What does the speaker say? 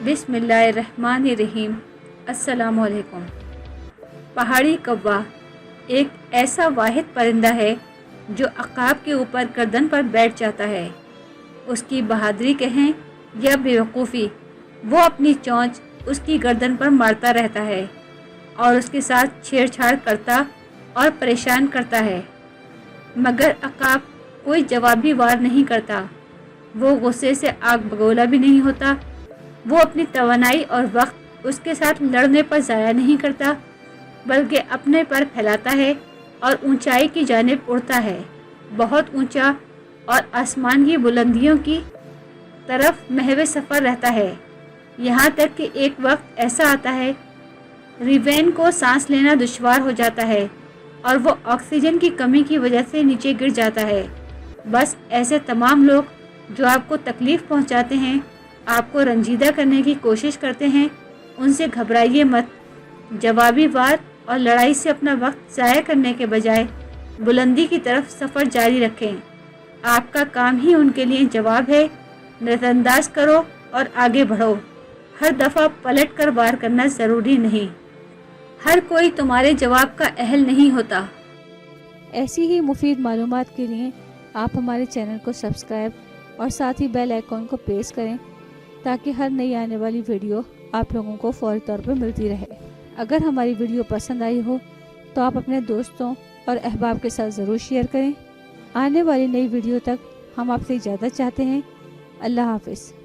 बिस्मिल्लाहिर्रहमानिर्रहीम। अस्सलामु अलैकुम। पहाड़ी कौवा एक ऐसा वाहिद परिंदा है जो अकाब के ऊपर गर्दन पर बैठ जाता है। उसकी बहादुरी कहें या बेवकूफ़ी, वो अपनी चोंच उसकी गर्दन पर मारता रहता है और उसके साथ छेड़छाड़ करता और परेशान करता है, मगर अकाब कोई जवाबी वार नहीं करता। वो गुस्से से आग बगोला भी नहीं होता। वो अपनी तवानाई और वक्त उसके साथ लड़ने पर ज़ाया नहीं करता, बल्कि अपने पर फैलाता है और ऊंचाई की जानिब उड़ता है, बहुत ऊंचा, और आसमान की बुलंदियों की तरफ महवे सफ़र रहता है। यहाँ तक कि एक वक्त ऐसा आता है रिवेन को सांस लेना दुश्वार हो जाता है और वो ऑक्सीजन की कमी की वजह से नीचे गिर जाता है। बस ऐसे तमाम लोग जो आपको तकलीफ़ पहुँचाते हैं, आपको रंजीदा करने की कोशिश करते हैं, उनसे घबराइए मत। जवाबी वार और लड़ाई से अपना वक्त ज़ाया करने के बजाय बुलंदी की तरफ सफ़र जारी रखें। आपका काम ही उनके लिए जवाब है। नज़रअंदाज करो और आगे बढ़ो। हर दफ़ा पलट कर वार करना ज़रूरी नहीं। हर कोई तुम्हारे जवाब का अहल नहीं होता। ऐसी ही मुफीद मालूमात के लिए आप हमारे चैनल को सब्सक्राइब और साथ ही बेल आइकॉन को प्रेस करें ताकि हर नई आने वाली वीडियो आप लोगों को फौरी तौर पर मिलती रहे। अगर हमारी वीडियो पसंद आई हो तो आप अपने दोस्तों और अहबाब के साथ ज़रूर शेयर करें। आने वाली नई वीडियो तक हम आपसे इजाज़त चाहते हैं। अल्लाह हाफ़िज़।